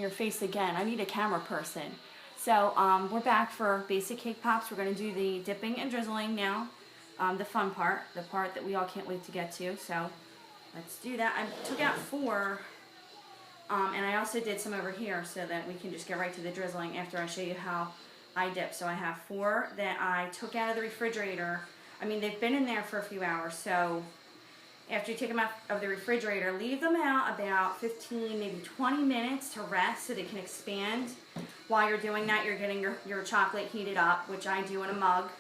your face again. I need a camera person. So we're back for basic cake pops. We're going to do the dipping and drizzling now. The fun part, the part that we all can't wait to get to. So let's do that. I took out 4 and I also did some over here so that we can just get right to the drizzling after I show you how I dip. So I have 4 that I took out of the refrigerator. I mean, they've been in there for a few hours, so after you take them out of the refrigerator, leave them out about 15, maybe 20 minutes to rest so they can expand. While you're doing that, you're getting your chocolate heated up, which I do in a mug.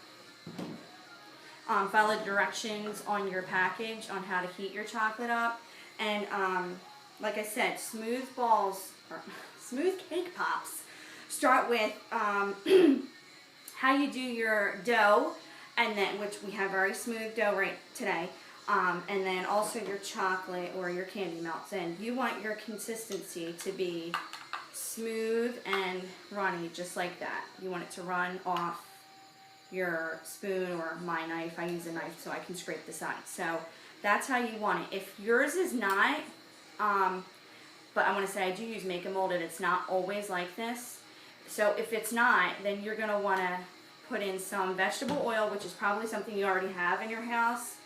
Follow the directions on your package on how to heat your chocolate up. And like I said, smooth balls, or smooth cake pops, start with how you do your dough, and then, which we have very smooth dough right today. And then also your chocolate or your candy melts in. You want your consistency to be smooth and runny, just like that. You want it to run off your spoon or my knife. I use a knife so I can scrape the sides. So that's how you want it. If yours is not, but I want to say I do use Make and Molded. It's not always like this. So if it's not, then you're going to want to put in some vegetable oil, which is probably something you already have in your house.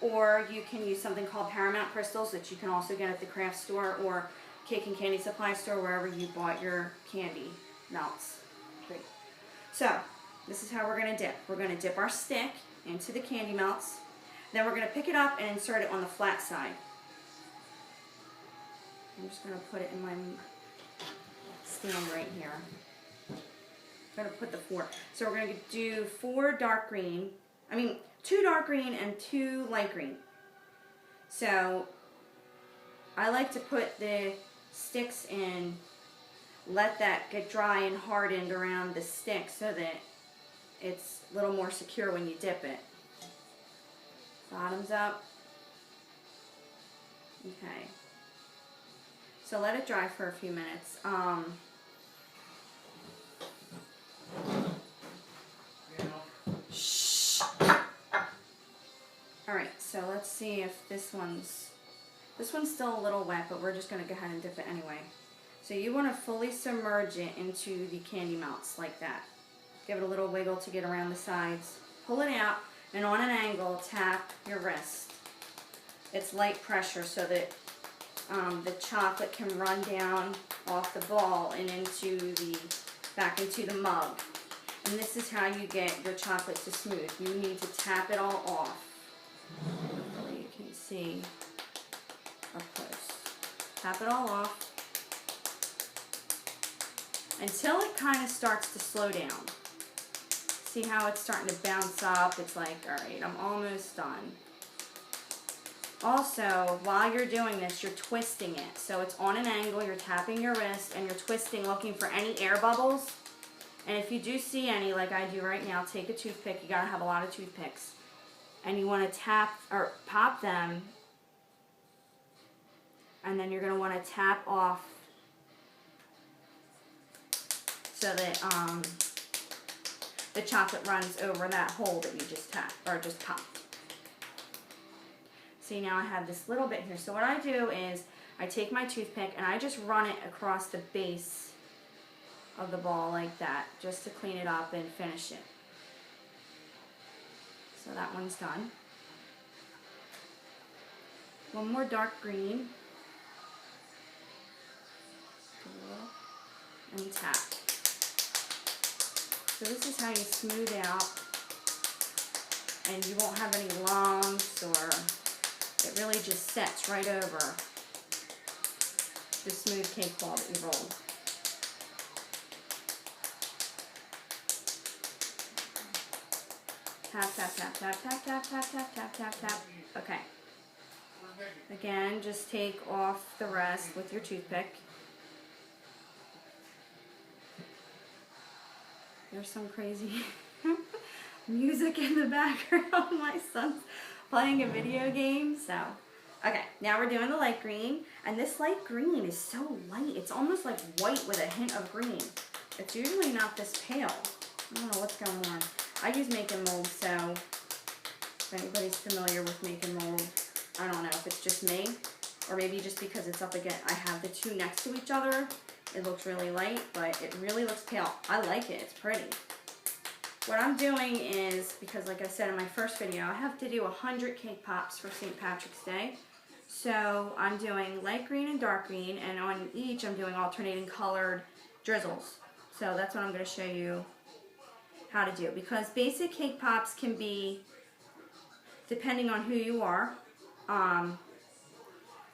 Or you can use something called Paramount Crystals that you can also get at the craft store or cake and candy supply store, wherever you bought your candy melts. Great. So this is how we're going to dip. We're going to dip our stick into the candy melts. Then we're going to pick it up and insert it on the flat side. I'm just going to put it in my stand right here. I'm going to put the 4. So we're going to do 4 dark green. 2 dark green and 2 light green. So I like to put the sticks in, let that get dry and hardened around the stick so that it's a little more secure when you dip it. Bottoms up. Okay. So let it dry for a few minutes. Alright, so let's see if this one's still a little wet, but we're just going to go ahead and dip it anyway. So you want to fully submerge it into the candy melts like that. Give it a little wiggle to get around the sides. Pull it out, and on an angle, tap your wrist. It's light pressure so that the chocolate can run down off the ball and back into the mug. And this is how you get your chocolate to smooth. You need to tap it all off. Hopefully you can see up close. Tap it all off until it kind of starts to slow down. See how it's starting to bounce up? It's like, alright, I'm almost done. Also, while you're doing this, you're twisting it. So it's on an angle, you're tapping your wrist, and you're twisting, looking for any air bubbles. And if you do see any, like I do right now, take a toothpick. You gotta have a lot of toothpicks. And you want to tap or pop them, and then you're going to want to tap off so that the chocolate runs over that hole that you just tapped or just popped. See, now I have this little bit here. So what I do is I take my toothpick and I just run it across the base of the ball like that, just to clean it up and finish it. So that one's done. One more dark green. And tap. So this is how you smooth out, and you won't have any lumps, or it really just sets right over the smooth cake ball that you rolled. Tap, tap, tap, tap, tap, tap, tap, tap, tap, tap, tap. Okay. Again, just take off the rest with your toothpick. There's some crazy music in the background. My son's playing a video game, so. Okay, now we're doing the light green, and this light green is so light. It's almost like white with a hint of green. It's usually not this pale. I don't know what's going on. I use Make and Mold, so if anybody's familiar with Make and Mold, I don't know if it's just me, or maybe just because it's up again. I have the 2 next to each other, It looks really light, but it really looks pale. I like it. It's pretty. What I'm doing is, because like I said in my first video, I have to do 100 cake pops for St. Patrick's Day. So I'm doing light green and dark green, and on each I'm doing alternating colored drizzles. So that's what I'm going to show you how to do. Because basic cake pops can be, depending on who you are,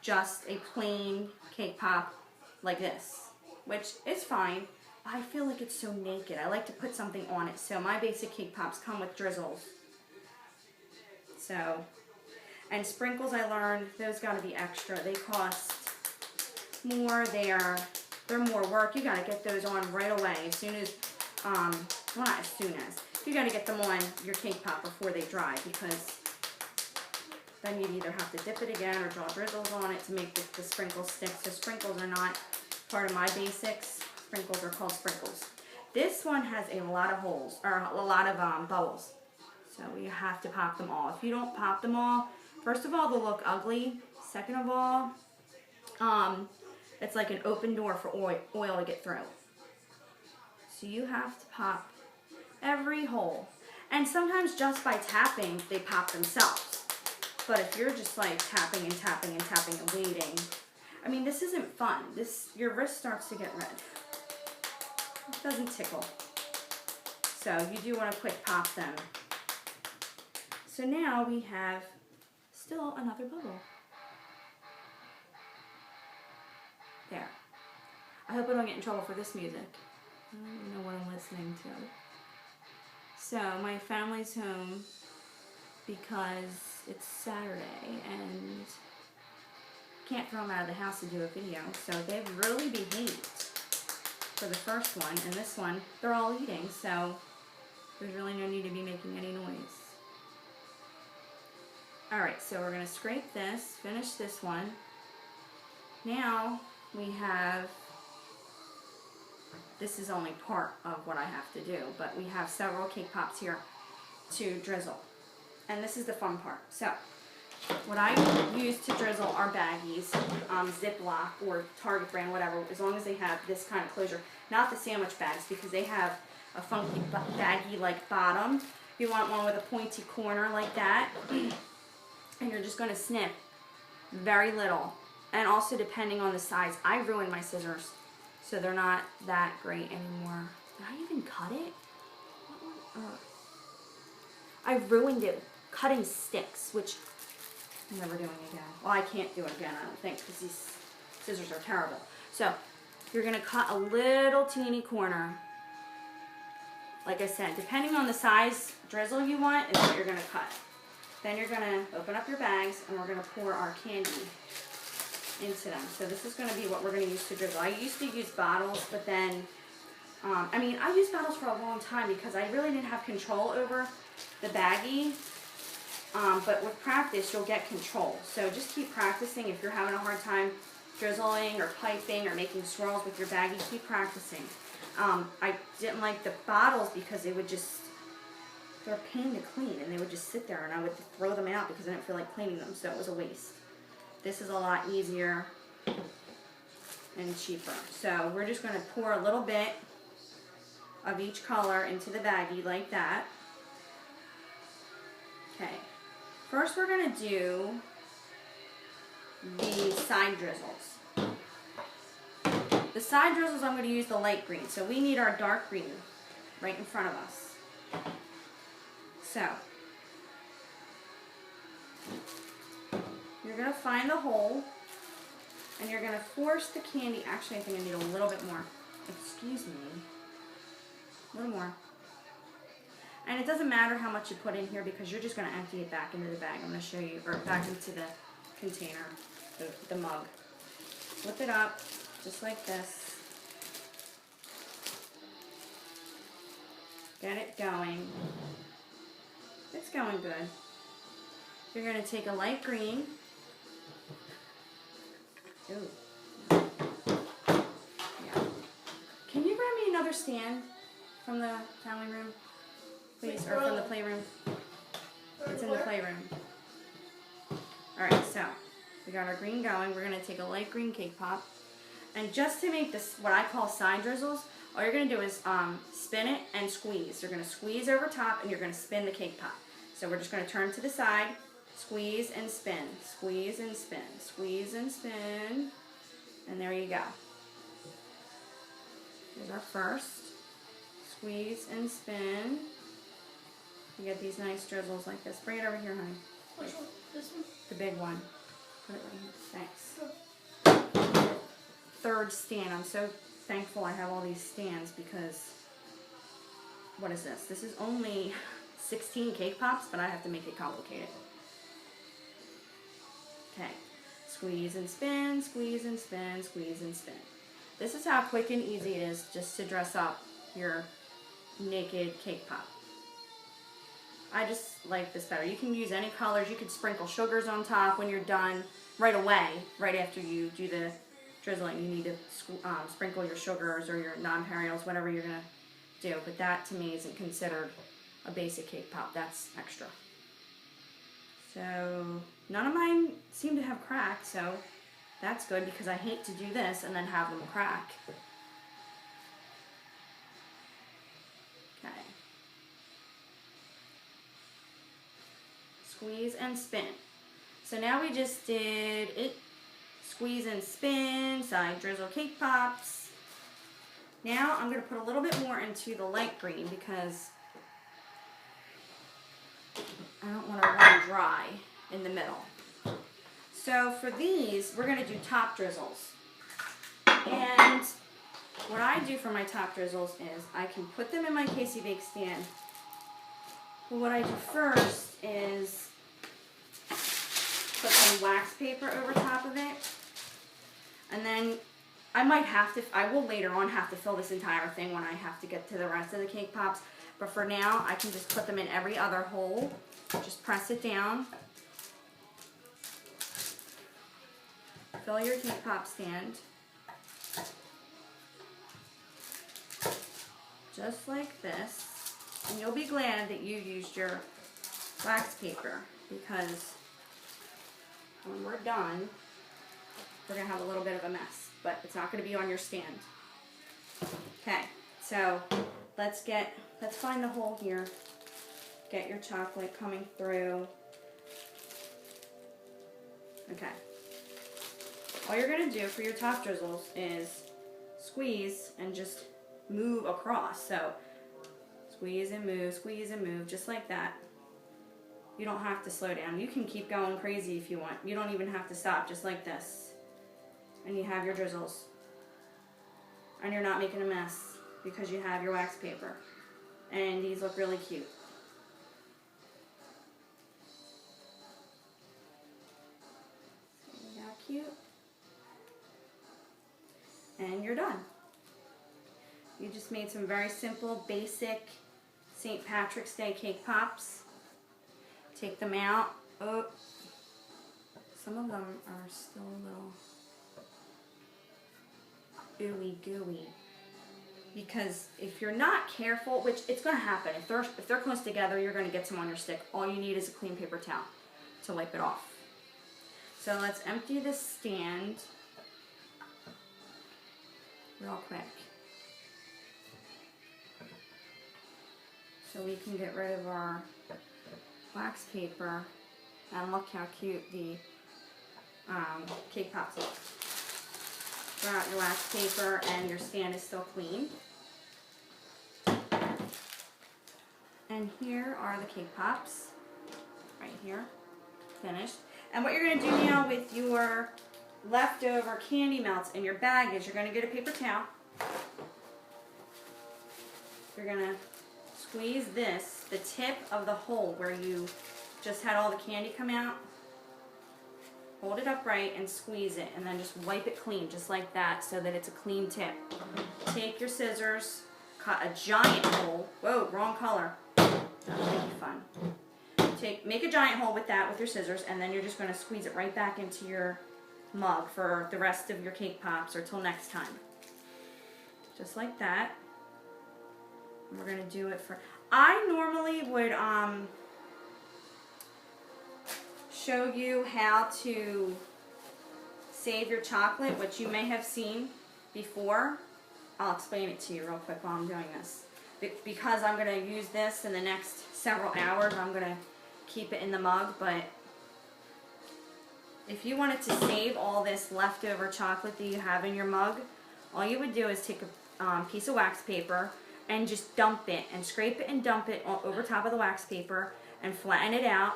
just a plain cake pop like this, which is fine. I feel like it's so naked. I like to put something on it. So my basic cake pops come with drizzles. So, and sprinkles, I learned those got to be extra. They cost more. They're more work. You got to get those on right away as soon as, well, not as soon as. You got to get them on your cake pop before they dry, because then you either have to dip it again or draw drizzles on it to make the sprinkles stick. So sprinkles are not part of my basics. Sprinkles are called sprinkles. This one has a lot of holes, or a lot of bubbles. So you have to pop them all. If you don't pop them all, first of all, they'll look ugly. Second of all, it's like an open door for oil to get through. So you have to pop every hole. And sometimes just by tapping, they pop themselves. But if you're just like tapping and tapping and tapping and waiting, I mean, this isn't fun. Your wrist starts to get red. It doesn't tickle. So you do want to quick pop them. So now we have still another bubble. There. I hope I don't get in trouble for this music. I don't even know what I'm listening to. So my family's home because it's Saturday and can't throw them out of the house to do a video. So they've really behaved for the first one, and this one, they're all eating, so there's really no need to be making any noise. Alright, so we're going to scrape this, finish this one. Now we have, this is only part of what I have to do, but we have several cake pops here to drizzle. And this is the fun part. So, what I use to drizzle are baggies, Ziploc or Target brand, whatever, as long as they have this kind of closure. Not the sandwich bags, because they have a funky baggy-like bottom. You want one with a pointy corner like that. And you're just going to snip very little. And also depending on the size, I ruined my scissors, so they're not that great anymore. Did I even cut it? I ruined it cutting sticks, which I'm never doing again. Well, I can't do it again, I don't think, because these scissors are terrible. So, you're going to cut a little teeny corner. Like I said, depending on the size drizzle you want is what you're going to cut. Then you're going to open up your bags, and we're going to pour our candy into them. So this is going to be what we're going to use to drizzle. I used to use bottles, but then, I used bottles for a long time because I really didn't have control over the baggie. But with practice, you'll get control. So just keep practicing. If you're having a hard time drizzling or piping or making swirls with your baggie, keep practicing. I didn't like the bottles because they're a pain to clean, and they would just sit there, and I would throw them out because I didn't feel like cleaning them, so it was a waste. This is a lot easier and cheaper. So we're just going to pour a little bit of each color into the baggie like that. Okay. First we're going to do the side drizzles. The side drizzles, I'm going to use the light green. So we need our dark green right in front of us. So, you're going to find the hole, and you're going to force the candy. Actually, I think I need a little bit more. Excuse me. A little more. And it doesn't matter how much you put in here because you're just going to empty it back into the bag. I'm going to show you, or back into the container, the mug. Flip it up, just like this. Get it going. It's going good. You're going to take a light green. Ooh. Yeah. Can you grab me another stand from the family room? Please, or from the playroom. It's in the playroom. Alright, so we got our green going. We're going to take a light green cake pop. And just to make this what I call side drizzles, all you're going to do is spin it and squeeze. You're going to squeeze over top and you're going to spin the cake pop. So we're just going to turn to the side, squeeze and spin, squeeze and spin, squeeze and spin, and there you go. Here's our first. Squeeze and spin. You get these nice drizzles like this. Bring it over here, honey. Which one? This one? The big one. Put it right here. Thanks. Third stand. I'm so thankful I have all these stands because, what is this? This is only 16 cake pops, but I have to make it complicated. Okay. Squeeze and spin, squeeze and spin, squeeze and spin. This is how quick and easy it is just to dress up your naked cake pop. I just like this better. You can use any colors. You could sprinkle sugars on top when you're done right away, right after you do the drizzling. You need to sprinkle your sugars or your nonpareils, whatever you're going to do. But that to me isn't considered a basic cake pop. That's extra. So none of mine seem to have cracked, so that's good because I hate to do this and then have them crack. Okay. Squeeze and spin. So now we just did it. Squeeze and spin, side drizzle cake pops. Now I'm going to put a little bit more into the light green because I don't want to run dry in the middle. So for these, we're going to do top drizzles. And what I do for my top drizzles is I can put them in my Casey Bake stand. But what I do first is put some wax paper over top of it. And then I will later on have to fill this entire thing when I have to get to the rest of the cake pops. But for now, I can just put them in every other hole. Just press it down. Fill your cake pop stand. Just like this. And you'll be glad that you used your wax paper because when we're done, we're going to have a little bit of a mess. But it's not going to be on your stand. Okay, so let's find the hole here. Get your chocolate coming through. Okay. All you're going to do for your top drizzles is squeeze and just move across. So squeeze and move, just like that. You don't have to slow down. You can keep going crazy if you want. You don't even have to stop, just like this. And you have your drizzles. And you're not making a mess because you have your wax paper. And these look really cute. See how cute? And you're done. You just made some very simple, basic St. Patrick's Day cake pops. Take them out. Oh, some of them are still a little ooey gooey. Because if you're not careful, which it's going to happen, if they're close together, you're going to get some on your stick. All you need is a clean paper towel to wipe it off. So let's empty this stand real quick. So we can get rid of our wax paper. And look how cute the cake pops look. Throw out your wax paper and your stand is still clean. And here are the cake pops. Right here. Finished. And what you're going to do now with your leftover candy melts in your bag is you're going to get a paper towel. You're going to squeeze this, the tip of the hole where you just had all the candy come out. Hold it upright and squeeze it, and then just wipe it clean, just like that, so that it's a clean tip. Take your scissors, cut a giant hole. Whoa, wrong color. That might be fun. Make a giant hole with that with your scissors, and then you're just going to squeeze it right back into your mug for the rest of your cake pops or till next time. Just like that. And we're going to do it for... I normally would show you how to save your chocolate, which you may have seen before, I'll explain it to you real quick while I'm doing this. Because I'm going to use this in the next several hours, I'm going to keep it in the mug, but if you wanted to save all this leftover chocolate that you have in your mug, all you would do is take a piece of wax paper and just dump it and scrape it and dump it over top of the wax paper and flatten it out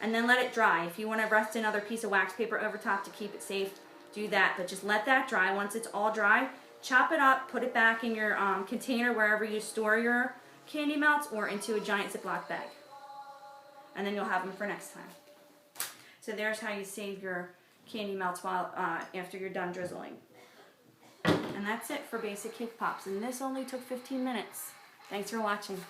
and then let it dry. If you want to rest another piece of wax paper over top to keep it safe, do that, but just let that dry. Once it's all dry, chop it up, put it back in your container wherever you store your candy melts or into a giant Ziploc bag. And then you'll have them for next time. So there's how you save your candy melts while after you're done drizzling. And that's it for basic cake pops. And this only took 15 minutes. Thanks for watching.